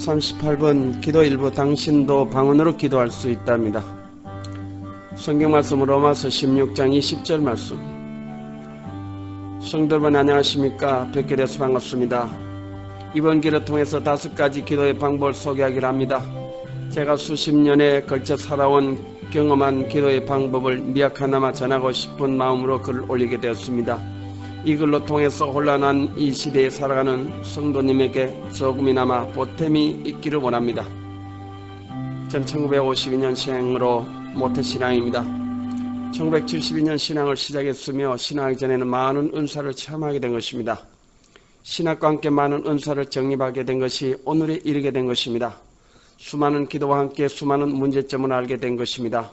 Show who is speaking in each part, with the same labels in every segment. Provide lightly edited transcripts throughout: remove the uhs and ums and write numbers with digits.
Speaker 1: 38번 기도 일부 당신도 방언으로 기도할 수 있답니다. 성경 말씀 로마서 16장 20절 말씀. 성도 여러분 안녕하십니까? 뵙게 돼서 반갑습니다. 이번 기를 통해서 5가지 기도의 방법을 소개하기를 합니다. 제가 수십 년에 걸쳐 살아온 경험한 기도의 방법을 미약하나마 전하고 싶은 마음으로 글을 올리게 되었습니다. 이 글로 통해서 혼란한 이 시대에 살아가는 성도님에게 조금이나마 보탬이 있기를 원합니다. 전 1952년생으로 모태신앙입니다. 1972년 신앙을 시작했으며 신앙하기 전에는 많은 은사를 체험하게 된 것입니다. 신학과 함께 많은 은사를 정립하게 된 것이 오늘에 이르게 된 것입니다. 수많은 기도와 함께 수많은 문제점을 알게 된 것입니다.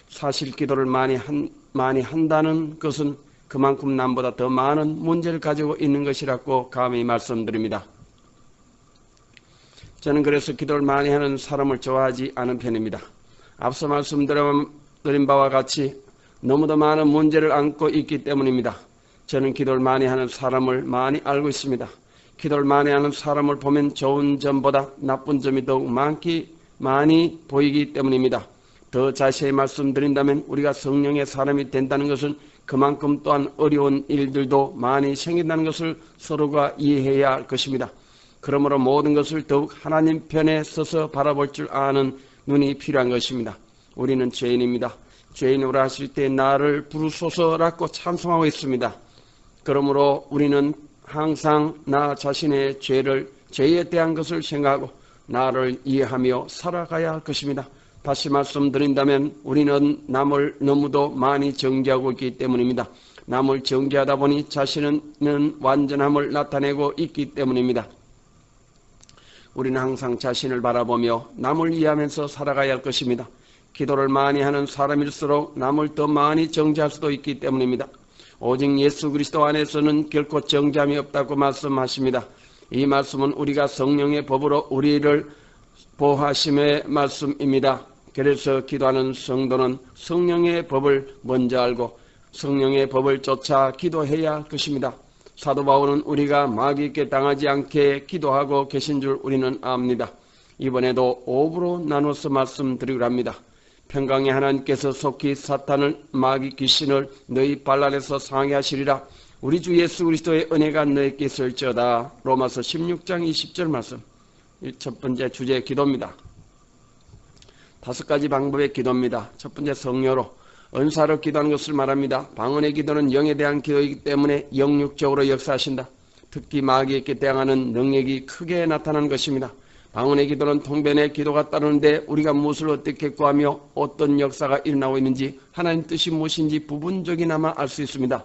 Speaker 1: 사실 기도를 많이 한다는 것은 그만큼 남보다 더 많은 문제를 가지고 있는 것이라고 감히 말씀드립니다. 저는 그래서 기도를 많이 하는 사람을 좋아하지 않은 편입니다. 앞서 말씀드린 바와 같이 너무도 많은 문제를 안고 있기 때문입니다. 저는 기도를 많이 하는 사람을 많이 알고 있습니다. 기도를 많이 하는 사람을 보면 좋은 점보다 나쁜 점이 더욱 많이 보이기 때문입니다. 더 자세히 말씀드린다면 우리가 성령의 사람이 된다는 것은 그만큼 또한 어려운 일들도 많이 생긴다는 것을 서로가 이해해야 할 것입니다. 그러므로 모든 것을 더욱 하나님 편에 서서 바라볼 줄 아는 눈이 필요한 것입니다. 우리는 죄인입니다. 죄인으로 하실 때 나를 부르소서라고 찬송하고 있습니다. 그러므로 우리는 항상 나 자신의 죄에 대한 것을 생각하고 나를 이해하며 살아가야 할 것입니다. 다시 말씀드린다면 우리는 남을 너무도 많이 정죄하고 있기 때문입니다. 남을 정죄하다 보니 자신은 완전함을 나타내고 있기 때문입니다. 우리는 항상 자신을 바라보며 남을 이해하면서 살아가야 할 것입니다. 기도를 많이 하는 사람일수록 남을 더 많이 정죄할 수도 있기 때문입니다. 오직 예수 그리스도 안에서는 결코 정죄함이 없다고 말씀하십니다. 이 말씀은 우리가 성령의 법으로 우리를 보호하심의 말씀입니다. 그래서 기도하는 성도는 성령의 법을 먼저 알고 성령의 법을 쫓아 기도해야 할 것입니다. 사도 바울은 우리가 마귀에게 당하지 않게 기도하고 계신 줄 우리는 압니다. 이번에도 5부로 나눠서 말씀드리려 합니다. 평강의 하나님께서 속히 사탄을 마귀 귀신을 너희 발 아래서 상하게 하시리라. 우리 주 예수 그리스도의 은혜가 너희에게 있을지어다. 로마서 16장 20절 말씀. 첫 번째 주제 기도입니다. 5가지 방법의 기도입니다. 첫 번째 성령으로 은사로 기도하는 것을 말합니다. 방언의 기도는 영에 대한 기도이기 때문에 영육적으로 역사하신다. 특히 마귀에게 대항하는 능력이 크게 나타나는 것입니다. 방언의 기도는 통변의 기도가 따르는데 우리가 무엇을 어떻게 구하며 어떤 역사가 일어나고 있는지 하나님 뜻이 무엇인지 부분적이나마 알 수 있습니다.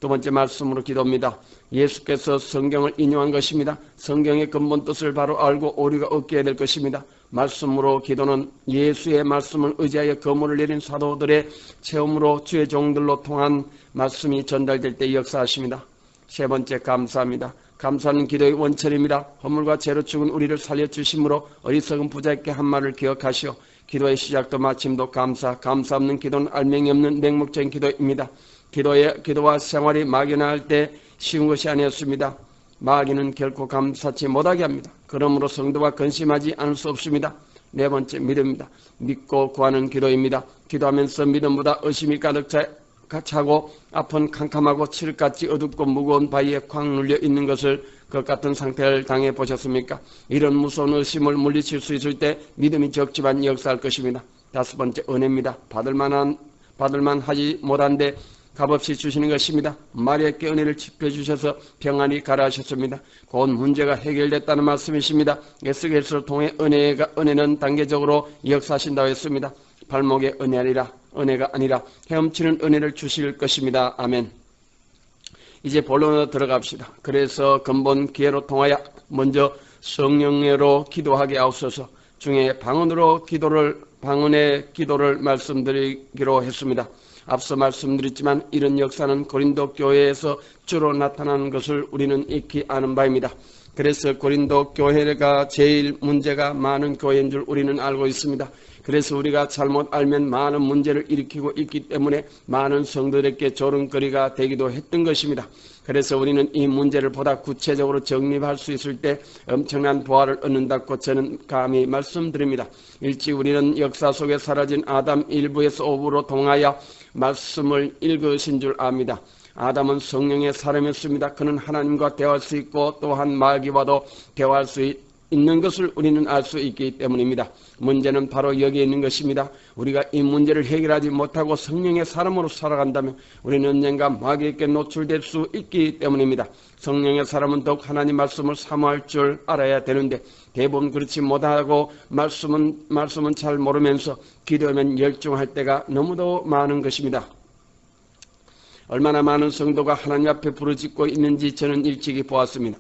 Speaker 1: 두 번째 말씀으로 기도입니다. 예수께서 성경을 인용한 것입니다. 성경의 근본 뜻을 바로 알고 우리가 얻게 될 것입니다. 말씀으로 기도는 예수의 말씀을 의지하여 거물을 내린 사도들의 체험으로 주의 종들로 통한 말씀이 전달될 때 역사하십니다. 세 번째 감사합니다. 감사는 기도의 원천입니다. 허물과 죄로 죽은 우리를 살려주심으로 어리석은 부자에게 한 말을 기억하시오. 기도의 시작도 마침도 감사 없는 기도는 알맹이 없는 맹목적인 기도입니다. 기도와 생활이 막연할 때 쉬운 것이 아니었습니다. 마귀는 결코 감사치 못하게 합니다. 그러므로 성도가 근심하지 않을 수 없습니다. 네 번째 믿음입니다. 믿고 구하는 기도입니다. 기도하면서 믿음보다 의심이 가득 차고 앞은 캄캄하고 칠같이 어둡고 무거운 바위에 쾅 눌려 있는 것을 그 같은 상태를 당해 보셨습니까? 이런 무서운 의심을 물리칠 수 있을 때 믿음이 적지만 역사할 것입니다. 5번째 은혜입니다. 받을만 하지 못한데 값없이 주시는 것입니다. 마리아께 은혜를 짚어주셔서 평안히 가라 하셨습니다. 곧 문제가 해결됐다는 말씀이십니다. 에스겔서를 통해 은혜는 단계적으로 역사하신다고 했습니다. 발목의 은혜가 아니라 헤엄치는 은혜를 주실 것입니다. 아멘. 이제 본론으로 들어갑시다. 그래서 근본 기회로 통하여 먼저 성령으로 기도하게 하옵소서. 중에 방언의 기도를 말씀드리기로 했습니다. 앞서 말씀드렸지만 이런 역사는 고린도 교회에서 주로 나타나는 것을 우리는 익히 아는 바입니다. 그래서 고린도 교회가 제일 문제가 많은 교회인 줄 우리는 알고 있습니다. 그래서 우리가 잘못 알면 많은 문제를 일으키고 있기 때문에 많은 성도들에게 조롱거리가 되기도 했던 것입니다. 그래서 우리는 이 문제를 보다 구체적으로 정립할 수 있을 때 엄청난 부활을 얻는다고 저는 감히 말씀드립니다. 일찍 우리는 역사 속에 사라진 아담 1부에서 5부로 통하여 말씀을 읽으신 줄 압니다. 아담은 성령의 사람이었습니다. 그는 하나님과 대화할 수 있고 또한 마귀와도 대화할 수 있는 것을 우리는 알 수 있기 때문입니다. 문제는 바로 여기에 있는 것입니다. 우리가 이 문제를 해결하지 못하고 성령의 사람으로 살아간다면 우리는 언젠가 마귀에게 노출될 수 있기 때문입니다. 성령의 사람은 더욱 하나님 말씀을 사모할 줄 알아야 되는데 대부분 그렇지 못하고 말씀은 잘 모르면서 기도하면 열중할 때가 너무도 많은 것입니다. 얼마나 많은 성도가 하나님 앞에 부르짖고 있는지 저는 일찍이 보았습니다.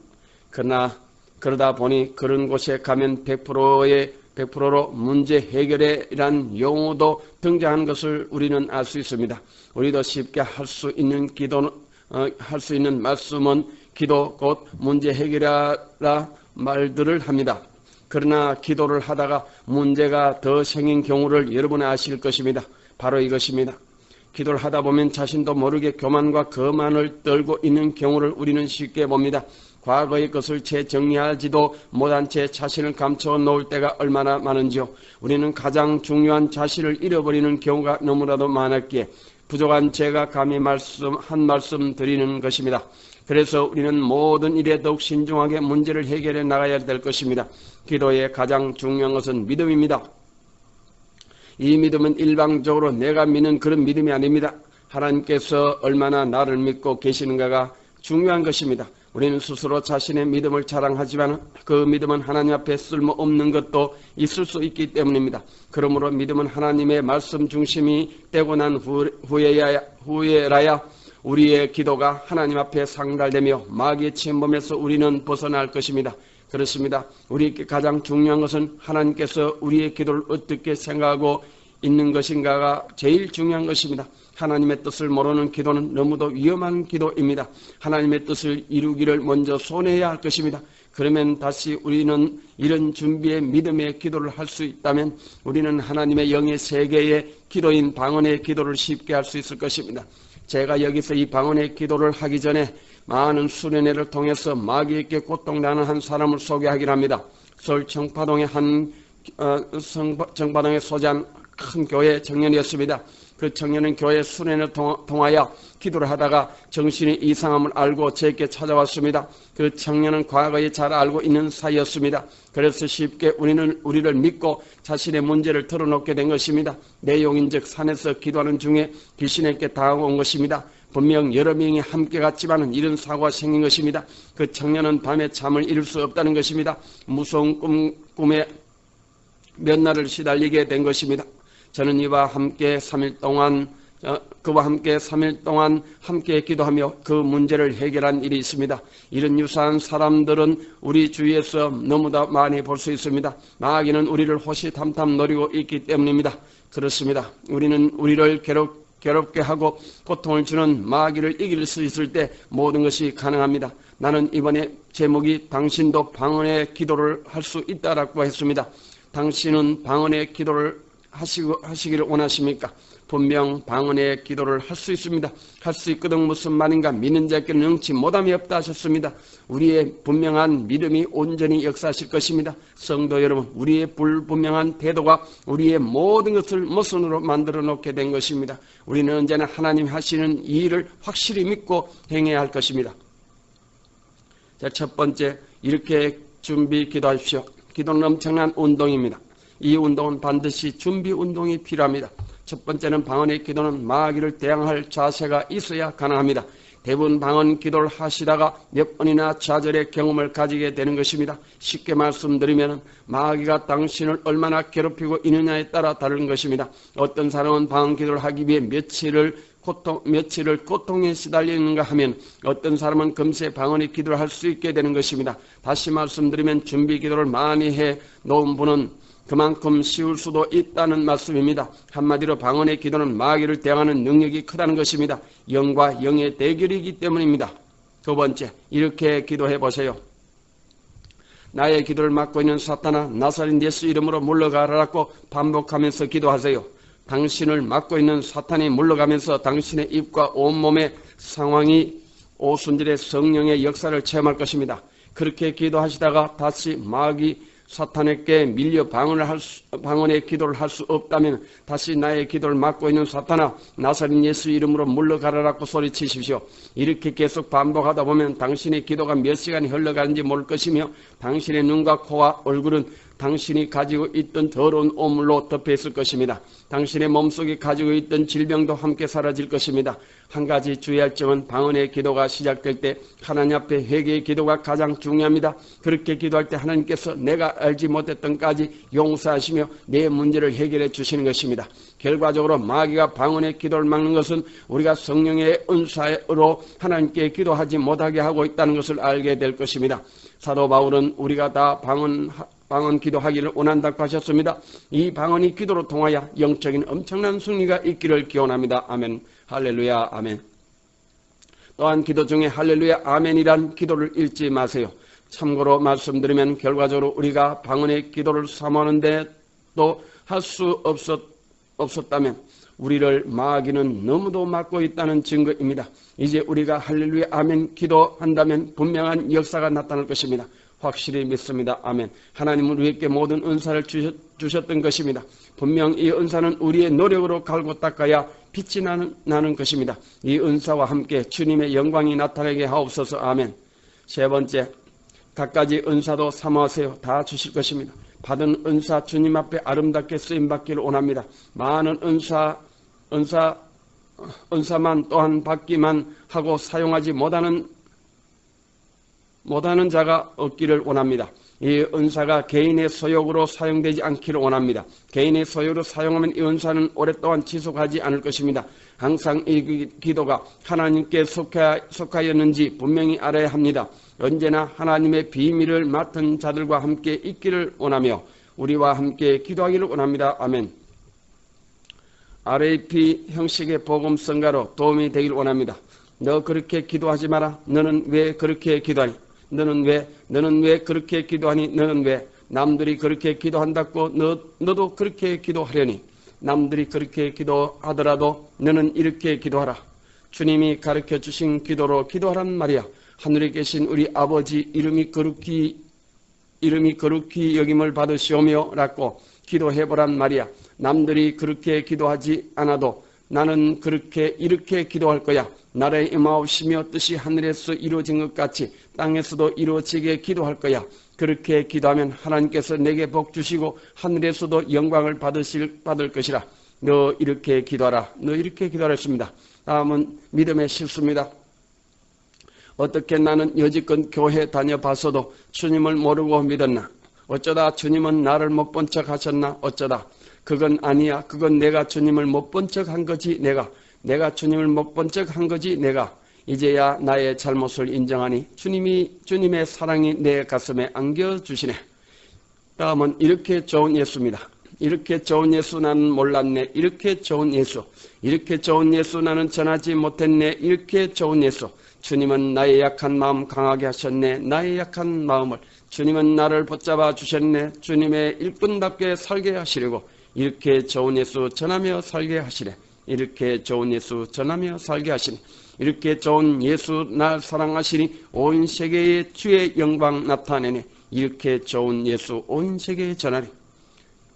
Speaker 1: 그러다 보니 그런 곳에 가면 100%로 문제 해결이란 용어도 등장하는 것을 우리는 알 수 있습니다. 우리도 쉽게 할 수 있는 말씀은 기도 곧 문제 해결하라 말들을 합니다. 그러나 기도를 하다가 문제가 더 생긴 경우를 여러분이 아실 것입니다. 바로 이것입니다. 기도를 하다 보면 자신도 모르게 교만과 거만을 떨고 있는 경우를 우리는 쉽게 봅니다. 과거의 것을 채 정리하지도 못한 채 자신을 감춰 놓을 때가 얼마나 많은지요. 우리는 가장 중요한 자신을 잃어버리는 경우가 너무나도 많았기에 부족한 제가 감히 한 말씀 드리는 것입니다. 그래서 우리는 모든 일에 더욱 신중하게 문제를 해결해 나가야 될 것입니다. 기도의 가장 중요한 것은 믿음입니다. 이 믿음은 일방적으로 내가 믿는 그런 믿음이 아닙니다. 하나님께서 얼마나 나를 믿고 계시는가가 중요한 것입니다. 우리는 스스로 자신의 믿음을 자랑하지만 그 믿음은 하나님 앞에 쓸모없는 것도 있을 수 있기 때문입니다. 그러므로 믿음은 하나님의 말씀 중심이 되고 난 후에라야 우리의 기도가 하나님 앞에 상달되며 마귀의 침범에서 우리는 벗어날 것입니다. 그렇습니다. 우리에게 가장 중요한 것은 하나님께서 우리의 기도를 어떻게 생각하고 있는 것인가가 제일 중요한 것입니다. 하나님의 뜻을 모르는 기도는 너무도 위험한 기도입니다. 하나님의 뜻을 이루기를 먼저 손해야 할 것입니다. 그러면 다시 우리는 이런 준비의 믿음의 기도를 할 수 있다면 우리는 하나님의 영의 세계의 기도인 방언의 기도를 쉽게 할 수 있을 것입니다. 제가 여기서 이 방언의 기도를 하기 전에 많은 수련회를 통해서 마귀에게 고통당하는 한 사람을 소개하긴 합니다. 서울 정파동의 정파동에 소재한 큰 교회 청년이었습니다. 그 청년은 교회 수련회를 통하여 기도를 하다가 정신이 이상함을 알고 제게 찾아왔습니다. 그 청년은 과거에 잘 알고 있는 사이였습니다. 그래서 쉽게 우리를 믿고 자신의 문제를 털어놓게 된 것입니다. 내용인즉 산에서 기도하는 중에 귀신에게 당하고 온 것입니다. 분명 여러 명이 함께 갔지만 이런 사고가 생긴 것입니다. 그 청년은 밤에 잠을 이룰 수 없다는 것입니다. 무서운 꿈에 몇 날을 시달리게 된 것입니다. 저는 그와 함께 3일 동안 함께 기도하며 그 문제를 해결한 일이 있습니다. 이런 유사한 사람들은 우리 주위에서 너무나 많이 볼 수 있습니다. 마귀는 우리를 호시탐탐 노리고 있기 때문입니다. 그렇습니다. 우리는 우리를 괴롭게 하고 고통을 주는 마귀를 이길 수 있을 때 모든 것이 가능합니다. 나는 이번에 제목이 당신도 방언의 기도를 할 수 있다라고 했습니다. 당신은 방언의 기도를 하시기를 원하십니까? 분명 방언의 기도를 할 수 있습니다. 할 수 있거든 무슨 말인가? 믿는 자에게는 능치 못함이 없다 하셨습니다. 우리의 분명한 믿음이 온전히 역사하실 것입니다. 성도 여러분, 우리의 불분명한 태도가 우리의 모든 것을 모순으로 만들어 놓게 된 것입니다. 우리는 언제나 하나님 하시는 이 일을 확실히 믿고 행해야 할 것입니다. 자, 첫 번째, 이렇게 준비 기도하십시오. 기도는 엄청난 운동입니다. 이 운동은 반드시 준비 운동이 필요합니다. 첫 번째는 방언의 기도는 마귀를 대항할 자세가 있어야 가능합니다. 대부분 방언 기도를 하시다가 몇 번이나 좌절의 경험을 가지게 되는 것입니다. 쉽게 말씀드리면 마귀가 당신을 얼마나 괴롭히고 있느냐에 따라 다른 것입니다. 어떤 사람은 방언 기도를 하기 위해 며칠을 고통에 시달리는가 하면 어떤 사람은 금세 방언의 기도를 할 수 있게 되는 것입니다. 다시 말씀드리면 준비 기도를 많이 해 놓은 분은 그만큼 쉬울 수도 있다는 말씀입니다. 한마디로 방언의 기도는 마귀를 대항하는 능력이 크다는 것입니다. 영과 영의 대결이기 때문입니다. 두 번째, 이렇게 기도해 보세요. 나의 기도를 막고 있는 사탄아, 나사렛 예수 이름으로 물러가라고 반복하면서 기도하세요. 당신을 막고 있는 사탄이 물러가면서 당신의 입과 온몸의 상황이 오순절의 성령의 역사를 체험할 것입니다. 그렇게 기도하시다가 다시 마귀 사탄에게 밀려 방언의 기도를 할 수 없다면 다시 나의 기도를 막고 있는 사탄아, 나사렛 예수 이름으로 물러가라라고 소리치십시오. 이렇게 계속 반복하다 보면 당신의 기도가 몇 시간이 흘러가는지 모를 것이며 당신의 눈과 코와 얼굴은 당신이 가지고 있던 더러운 오물로 덮여 있을 것입니다. 당신의 몸속에 가지고 있던 질병도 함께 사라질 것입니다. 한 가지 주의할 점은 방언의 기도가 시작될 때 하나님 앞에 회개의 기도가 가장 중요합니다. 그렇게 기도할 때 하나님께서 내가 알지 못했던 까지 용서하시며 내 문제를 해결해 주시는 것입니다. 결과적으로 마귀가 방언의 기도를 막는 것은 우리가 성령의 은사로 하나님께 기도하지 못하게 하고 있다는 것을 알게 될 것입니다. 사도 바울은 우리가 다 방언 기도하기를 원한다고 하셨습니다. 이 방언이 기도로 통하여 영적인 엄청난 승리가 있기를 기원합니다. 아멘. 할렐루야. 아멘. 또한 기도 중에 할렐루야 아멘이란 기도를 잃지 마세요. 참고로 말씀드리면 결과적으로 우리가 방언의 기도를 사모하는데 또 할 수 없었다면 우리를 마귀는 너무도 막고 있다는 증거입니다. 이제 우리가 할렐루야 아멘 기도한다면 분명한 역사가 나타날 것입니다. 확실히 믿습니다. 아멘. 하나님은 우리에게 모든 은사를 주셨던 것입니다. 분명 이 은사는 우리의 노력으로 갈고 닦아야 빛이 나는 것입니다. 이 은사와 함께 주님의 영광이 나타나게 하옵소서. 아멘. 세 번째, 갖가지 은사도 사모하세요. 다 주실 것입니다. 받은 은사 주님 앞에 아름답게 쓰임받기를 원합니다. 많은 은사만 또한 받기만 하고 사용하지 못하는 자가 없기를 원합니다. 이 은사가 개인의 소욕으로 사용되지 않기를 원합니다. 개인의 소욕으로 사용하면 이 은사는 오랫동안 지속하지 않을 것입니다. 항상 이 기도가 하나님께 속하였는지 분명히 알아야 합니다. 언제나 하나님의 비밀을 맡은 자들과 함께 있기를 원하며 우리와 함께 기도하기를 원합니다. 아멘. RAP 형식의 복음 성가로 도움이 되기를 원합니다. 너 그렇게 기도하지 마라. 너는 왜 그렇게 기도하니? 너는 왜 그렇게 기도하니? 너는 왜 남들이 그렇게 기도한다고 너도 그렇게 기도하려니? 남들이 그렇게 기도하더라도 너는 이렇게 기도하라. 주님이 가르쳐 주신 기도로 기도하란 말이야. 하늘에 계신 우리 아버지 이름이 거룩히 여김을 받으시오며 라고 기도해보란 말이야. 남들이 그렇게 기도하지 않아도 나는 이렇게 기도할 거야. 나라의 임하옵시며 뜻이 하늘에서 이루어진 것 같이 땅에서도 이루어지게 기도할 거야. 그렇게 기도하면 하나님께서 내게 복 주시고 하늘에서도 영광을 받을 것이라. 너 이렇게 기도하라. 너 이렇게 기도하라 했습니다. 다음은 믿음의 실수입니다. 어떻게 나는 여지껏 교회 다녀봤어도 주님을 모르고 믿었나? 어쩌다 주님은 나를 못 본 척 하셨나? 어쩌다. 그건 아니야. 그건 내가 주님을 못 본 척 한 거지. 내가 주님을 못 본 척 한 거지. 내가 이제야 나의 잘못을 인정하니 주님의 사랑이 내 가슴에 안겨주시네. 다음은 이렇게 좋은 예수입니다. 이렇게 좋은 예수 나는 몰랐네. 이렇게 좋은 예수 나는 전하지 못했네. 이렇게 좋은 예수. 주님은 나의 약한 마음 강하게 하셨네. 나의 약한 마음을 주님은 나를 붙잡아 주셨네. 주님의 일꾼답게 살게 하시려고 이렇게 좋은 예수 전하며 살게 하시네. 이렇게 좋은 예수 전하며 살게 하시네. 이렇게 좋은 예수 날 사랑하시니 온 세계에 주의 영광 나타내네. 이렇게 좋은 예수 온 세계에 전하리.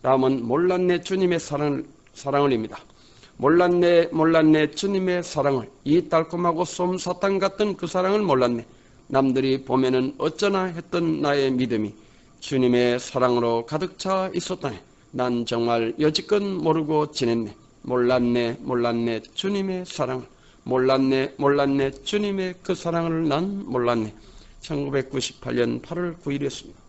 Speaker 1: 다음은 몰랐네 주님의 사랑을입니다. 몰랐네 주님의 사랑을. 이 달콤하고 솜사탕 같은 그 사랑을 몰랐네. 남들이 보면은 어쩌나 했던 나의 믿음이 주님의 사랑으로 가득 차 있었다네. 난 정말 여지껏 모르고 지냈네. 몰랐네 주님의 사랑을. 몰랐네 주님의 그 사랑을 난 몰랐네. 1998년 8월 9일이었습니다.